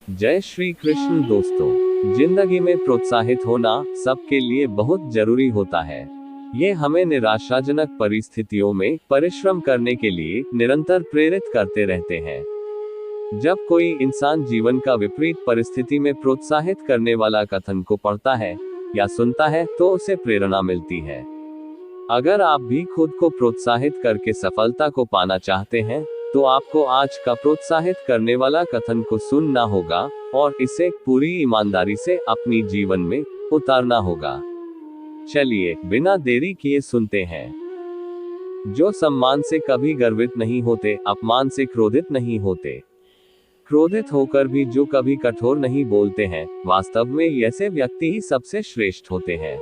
जय श्री कृष्ण दोस्तों, जिंदगी में प्रोत्साहित होना सबके लिए बहुत जरूरी होता है। ये हमें निराशाजनक परिस्थितियों में परिश्रम करने के लिए निरंतर प्रेरित करते रहते हैं। जब कोई इंसान जीवन का विपरीत परिस्थिति में प्रोत्साहित करने वाला कथन को पढ़ता है या सुनता है तो उसे प्रेरणा मिलती है। अगर आप भी खुद को प्रोत्साहित करके सफलता को पाना चाहते हैं तो आपको आज का प्रोत्साहित करने वाला कथन को सुनना होगा और इसे पूरी ईमानदारी से अपनी जीवन में उतारना होगा। चलिए बिना देरी किए सुनते हैं। जो सम्मान से कभी गर्वित नहीं होते, अपमान से क्रोधित नहीं होते, क्रोधित होकर भी जो कभी कठोर नहीं बोलते हैं, वास्तव में ऐसे व्यक्ति ही सबसे श्रेष्ठ होते हैं।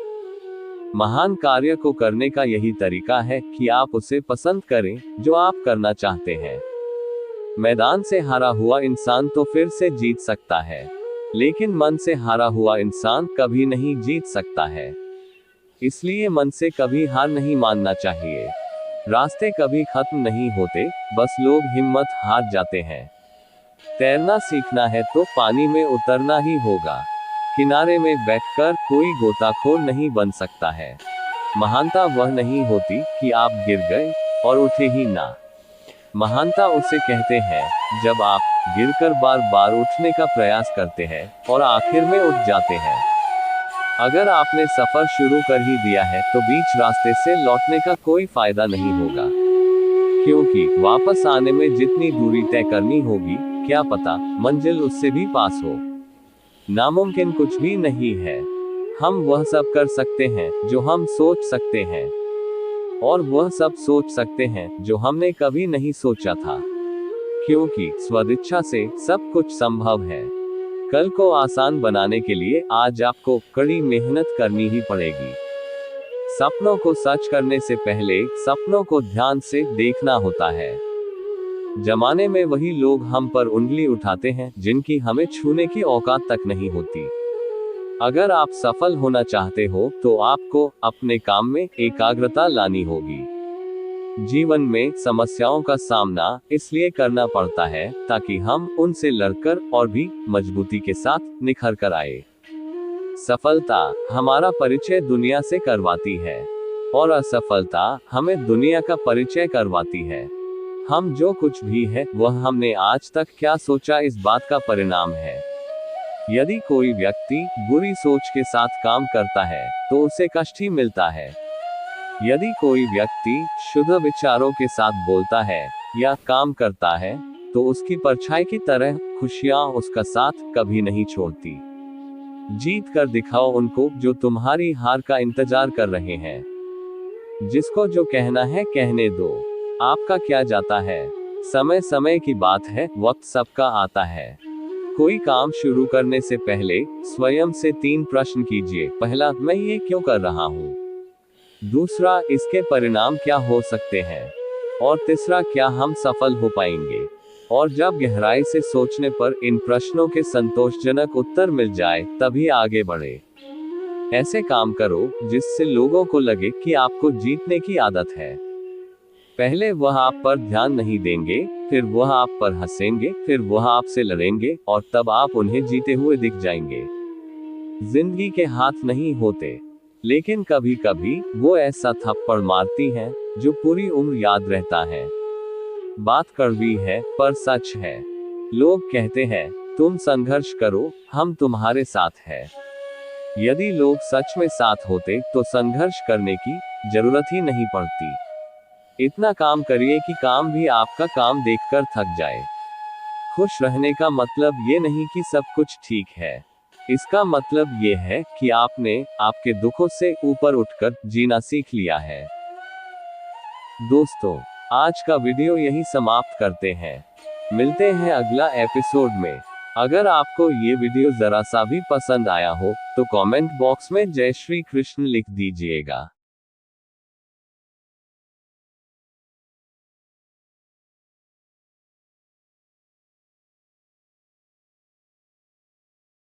महान कार्य को करने का यही तरीका है कि आप उसे पसंद करें जो आप करना चाहते हैं। मैदान से हारा हुआ इंसान तो फिर से जीत सकता है, लेकिन मन से हारा हुआ इंसान कभी नहीं जीत सकता है। इसलिए मन से कभी हार नहीं मानना चाहिए। रास्ते कभी खत्म नहीं होते, बस लोग हिम्मत हार जाते हैं। तैरना सीखना है तो पानी में उतरना ही होगा। किनारे में बैठकर कोई गोताखोर नहीं बन सकता है। महानता वह नहीं होती कि आप गिर गए और उठे ही ना। महानता उसे कहते हैं जब आप गिरकर बार बार उठने का प्रयास करते हैं और आखिर में उठ जाते हैं। अगर आपने सफर शुरू कर ही दिया है तो बीच रास्ते से लौटने का कोई फायदा नहीं होगा, क्योंकि वापस आने में जितनी दूरी तय करनी होगी, क्या पता मंजिल उससे भी पास हो। नामुमकिन कुछ भी नहीं है। हम वह सब कर सकते हैं जो हम सोच सकते हैं, और वह सब सोच सकते हैं जो हमने कभी नहीं सोचा था, क्योंकि सदिच्छा से सब कुछ संभव है। कल को आसान बनाने के लिए आज आपको कड़ी मेहनत करनी ही पड़ेगी। सपनों को सच करने से पहले सपनों को ध्यान से देखना होता है। जमाने में वही लोग हम पर उंगली उठाते हैं जिनकी हमें छूने की औकात तक नहीं होती। अगर आप सफल होना चाहते हो तो आपको अपने काम में एकाग्रता लानी होगी। जीवन में समस्याओं का सामना इसलिए करना पड़ता है ताकि हम उनसे लड़कर और भी मजबूती के साथ निखर कर आए। सफलता हमारा परिचय दुनिया से करवाती है और असफलता हमें दुनिया का परिचय करवाती है। हम जो कुछ भी है वह हमने आज तक क्या सोचा इस बात का परिणाम है। यदि कोई व्यक्ति बुरी सोच के साथ काम करता है तो उसे कष्ट ही मिलता है। यदि कोई व्यक्ति शुद्ध विचारों के साथ बोलता है या काम करता है तो उसकी परछाई की तरह खुशियां उसका साथ कभी नहीं छोड़ती। जीत कर दिखाओ उनको जो तुम्हारी हार का इंतजार कर रहे हैं। जिसको जो कहना है कहने दो, आपका क्या जाता है। समय समय की बात है, वक्त सबका आता है। कोई काम शुरू करने से पहले स्वयं से 3 प्रश्न कीजिए। पहला, मैं ये क्यों कर रहा हूँ? दूसरा, इसके परिणाम क्या हो सकते हैं? और तीसरा, क्या हम सफल हो पाएंगे? और जब गहराई से सोचने पर इन प्रश्नों के संतोषजनक उत्तर मिल जाए तभी आगे बढ़े। ऐसे काम करो जिससे लोगों को लगे कि आपको जीतने की आदत है। पहले वह आप पर ध्यान नहीं देंगे, फिर वह आप पर हंसेंगे, फिर वह आपसे लड़ेंगे और तब आप उन्हें जीते हुए दिख जाएंगे। जिंदगी के हाथ नहीं होते, लेकिन कभी कभी वो ऐसा थप्पड़ मारती हैं जो पूरी उम्र याद रहता है। बात कड़वी है पर सच है। लोग कहते हैं तुम संघर्ष करो, हम तुम्हारे साथ हैं। यदि लोग सच में साथ होते तो संघर्ष करने की जरूरत ही नहीं पड़ती। इतना काम करिए कि काम भी आपका काम देखकर थक जाए। खुश रहने का मतलब ये नहीं कि सब कुछ ठीक है। इसका मतलब ये है कि आपने आपके दुखों से ऊपर उठकर जीना सीख लिया है। दोस्तों, आज का वीडियो यही समाप्त करते हैं। मिलते हैं अगला एपिसोड में। अगर आपको ये वीडियो जरा सा भी पसंद आया हो तो कमेंट बॉक्स में जय श्री कृष्ण लिख दीजिएगा।